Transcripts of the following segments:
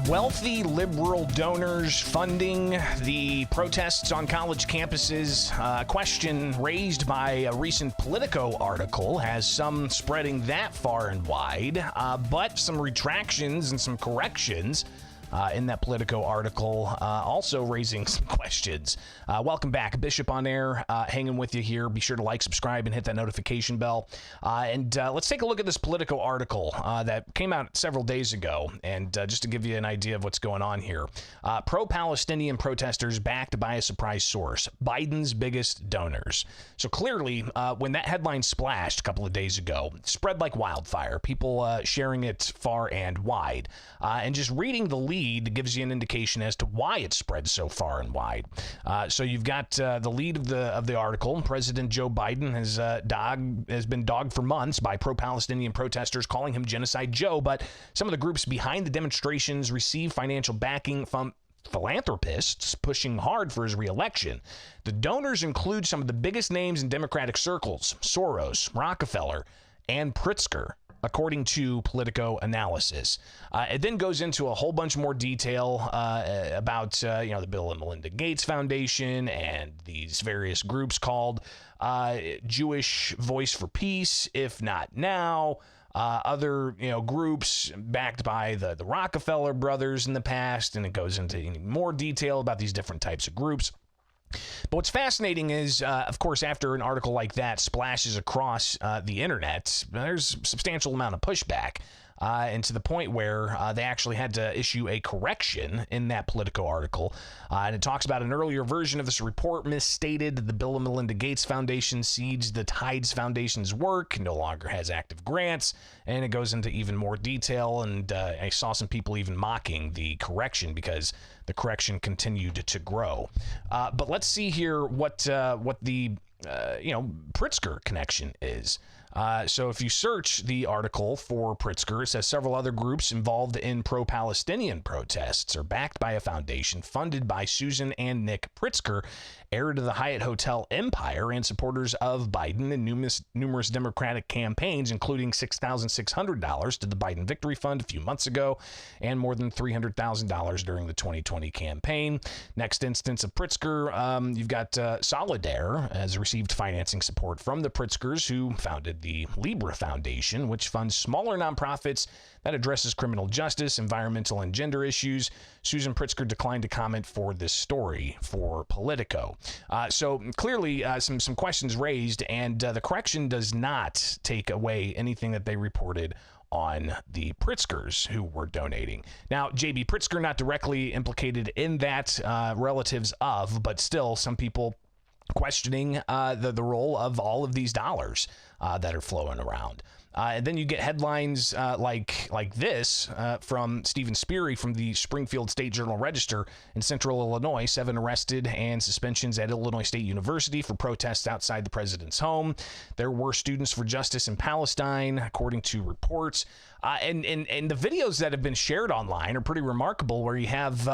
Wealthy liberal donors funding the protests on college campuses. A question raised by a recent Politico article has some spreading that far and wide, but some retractions and some corrections in that Politico article, also raising some questions. Welcome back. Bishop on Air, hanging with you here. Be sure to like, subscribe, and hit that notification bell. And let's take a look at this Politico article that came out several days ago. And just to give you an idea of what's going on here. Pro-Palestinian protesters backed by a surprise source, Biden's biggest donors. So clearly, when that headline splashed a couple of days ago, it spread like wildfire. People sharing it far and wide. And just reading the lead gives you an indication as to why it spread so far and wide. So you've got the lead of the article. President Joe Biden has been dogged for months by pro-Palestinian protesters calling him Genocide Joe, but some of the groups behind the demonstrations receive financial backing from philanthropists pushing hard for his re-election. The donors include some of the biggest names in Democratic circles: Soros, Rockefeller, and Pritzker, according to Politico analysis. It then goes into a whole bunch more detail about the Bill and Melinda Gates Foundation and these various groups called Jewish Voice for Peace, If Not Now, other groups backed by the Rockefeller brothers in the past, and it goes into more detail about these different types of groups. But what's fascinating is, of course, after an article like that splashes across the internet, there's a substantial amount of pushback, and to the point where they actually had to issue a correction in that Politico article. And it talks about an earlier version of this report misstated the Bill and Melinda Gates Foundation cedes the Tides Foundation's work, no longer has active grants, and it goes into even more detail. And I saw some people even mocking the correction because the correction continued to grow. But let's see here what the Pritzker connection is. So if you search the article for Pritzker, it says several other groups involved in pro-Palestinian protests are backed by a foundation funded by Susan and Nick Pritzker, heir to the Hyatt Hotel empire and supporters of Biden and numerous Democratic campaigns, including $6,600 to the Biden Victory Fund a few months ago and more than $300,000 during the 2020 campaign. Next instance of Pritzker, you've got Solidaire has received financing support from the Pritzkers, who founded the Libra Foundation, which funds smaller nonprofits that addresses criminal justice, environmental, and gender issues. Susan Pritzker declined to comment for this story for Politico. So clearly some questions raised, and the correction does not take away anything that they reported on the Pritzkers who were donating. Now, J.B. Pritzker not directly implicated in that, relatives of, but still some people questioning the role of all of these dollars that are flowing around. And then you get headlines like this from Stephen Speary from the Springfield State Journal-Register in Central Illinois. 7 arrested and suspensions at Illinois State University for protests outside the president's home. There were students for justice in Palestine, according to reports. And the videos that have been shared online are pretty remarkable, where you have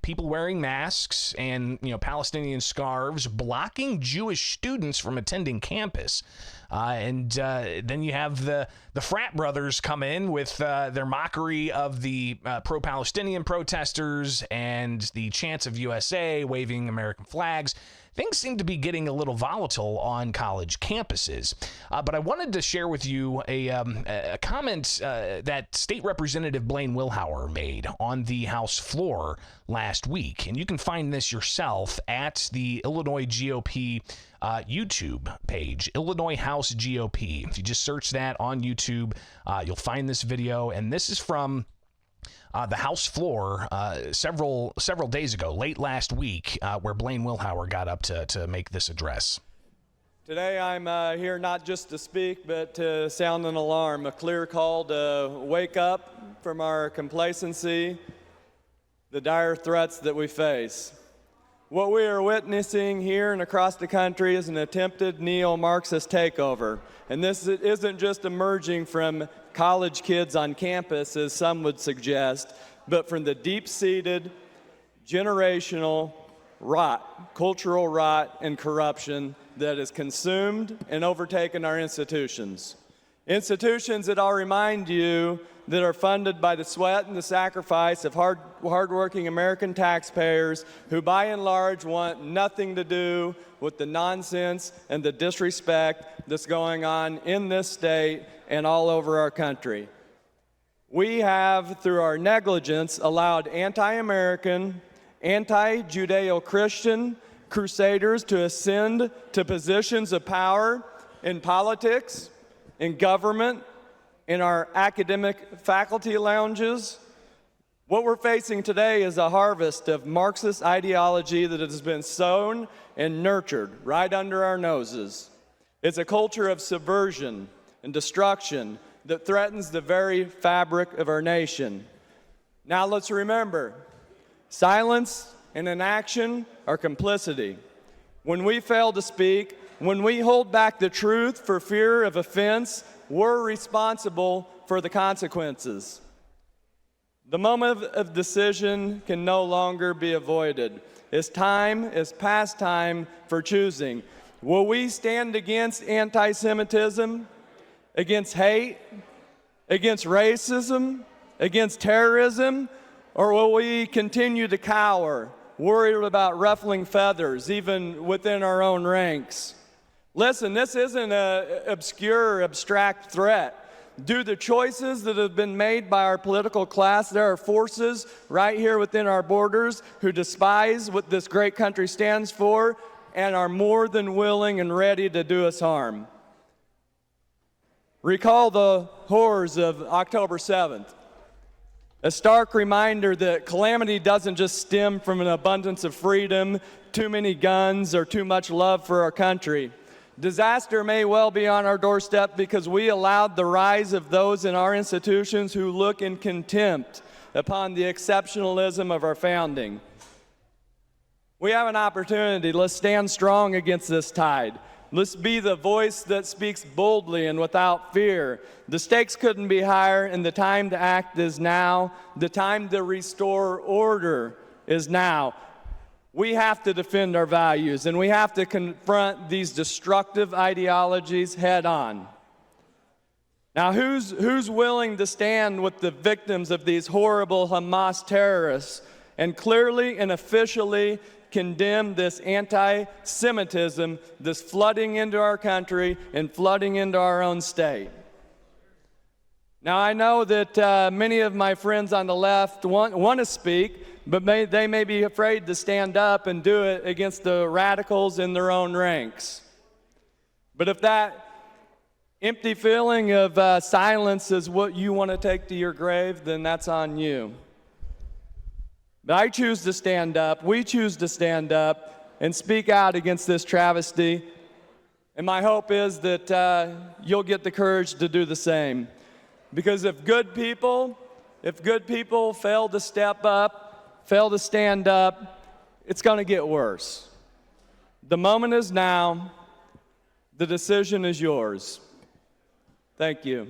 people wearing masks and Palestinian scarves blocking Jewish students from attending campus. And then you have the frat brothers come in with their mockery of the pro-Palestinian protesters and the chants of USA, waving American flags. Things seem to be getting a little volatile on college campuses. But I wanted to share with you a comment that State Representative Blain Wilhour made on the House floor last week. And you can find this yourself at the Illinois GOP YouTube page, Illinois House GOP. If you just search that on YouTube, you'll find this video. And this is from the House floor several days ago, late last week, where Blain Wilhour got up to make this address. Today I'm here not just to speak, but to sound an alarm, a clear call to wake up from our complacency, the dire threats that we face. What we are witnessing here and across the country is an attempted neo-Marxist takeover. And this isn't just emerging from college kids on campus, as some would suggest, but from the deep-seated, generational rot, cultural rot and corruption that has consumed and overtaken our institutions. Institutions that, I'll remind you, that are funded by the sweat and the sacrifice of hardworking American taxpayers who, by and large, want nothing to do with the nonsense and the disrespect that's going on in this state and all over our country. We have, through our negligence, allowed anti-American, anti-Judeo-Christian crusaders to ascend to positions of power in politics, in government, in our academic faculty lounges. What we're facing today is a harvest of Marxist ideology that has been sown and nurtured right under our noses. It's a culture of subversion and destruction that threatens the very fabric of our nation. Now let's remember, silence and inaction are complicity. When we fail to speak, when we hold back the truth for fear of offense, we're responsible for the consequences. The moment of decision can no longer be avoided. It's past time for choosing. Will we stand against anti-Semitism, against hate, against racism, against terrorism, or will we continue to cower, worried about ruffling feathers, even within our own ranks? Listen, this isn't an obscure, abstract threat. Due to choices that have been made by our political class, there are forces right here within our borders who despise what this great country stands for and are more than willing and ready to do us harm. Recall the horrors of October 7th. A stark reminder that calamity doesn't just stem from an abundance of freedom, too many guns, or too much love for our country. Disaster may well be on our doorstep because we allowed the rise of those in our institutions who look in contempt upon the exceptionalism of our founding. We have an opportunity. Let's stand strong against this tide. Let's be the voice that speaks boldly and without fear. The stakes couldn't be higher, and the time to act is now. The time to restore order is now. We have to defend our values, and we have to confront these destructive ideologies head on. Now, who's willing to stand with the victims of these horrible Hamas terrorists and clearly and officially condemn this anti-Semitism that's flooding into our country and flooding into our own state? Now, I know that many of my friends on the left want to speak, but they may be afraid to stand up and do it against the radicals in their own ranks. But if that empty feeling of silence is what you want to take to your grave, then that's on you. But I choose to stand up, we choose to stand up and speak out against this travesty. And my hope is that you'll get the courage to do the same. Because if good people fail to step up, fail to stand up, it's going to get worse. The moment is now. The decision is yours. Thank you.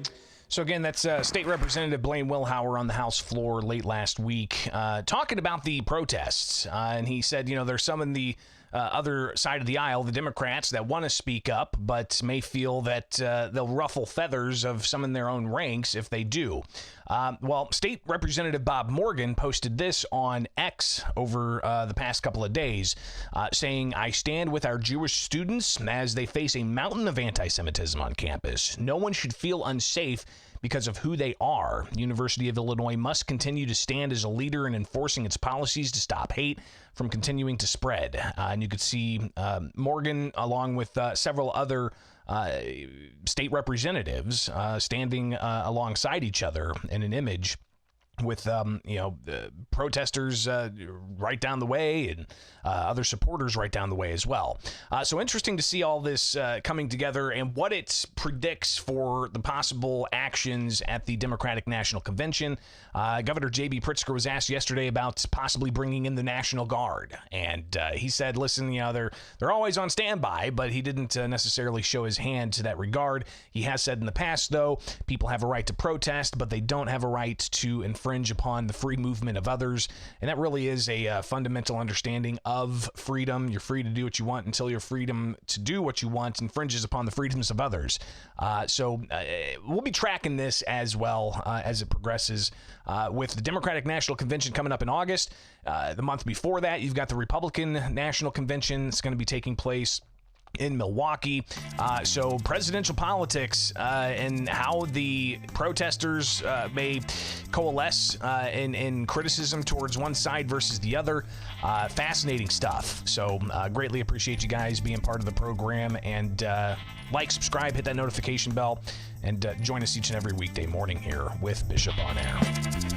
So again, that's State Representative Blain Wilhour on the House floor late last week talking about the protests. And he said, there's some in the other side of the aisle, the Democrats, that want to speak up, but may feel that they'll ruffle feathers of some in their own ranks if they do. Well, State Representative Bob Morgan posted this on X over the past couple of days, saying, "I stand with our Jewish students as they face a mountain of anti-Semitism on campus. No one should feel unsafe because of who they are. The University of Illinois must continue to stand as a leader in enforcing its policies to stop hate from continuing to spread." And you could see Morgan, along with several other state representatives, standing alongside each other in an image with protesters right down the way and other supporters right down the way as well. So interesting to see all this coming together and what it predicts for the possible actions at the Democratic National Convention. Governor J.B. Pritzker was asked yesterday about possibly bringing in the National Guard, and he said, listen, they're always on standby, but he didn't necessarily show his hand to that regard. He has said in the past, though, people have a right to protest, but they don't have a right to infringe infringe upon the free movement of others. And that really is a fundamental understanding of freedom. You're free to do what you want until your freedom to do what you want infringes upon the freedoms of others. So we'll be tracking this as well as it progresses with the Democratic National Convention coming up in August. The month before that, you've got the Republican National Convention. It's going to be taking place in Milwaukee. So presidential politics and how the protesters may coalesce in criticism towards one side versus the other. Fascinating stuff. So greatly appreciate you guys being part of the program, and like, subscribe, hit that notification bell, and join us each and every weekday morning here with Bishop on Air.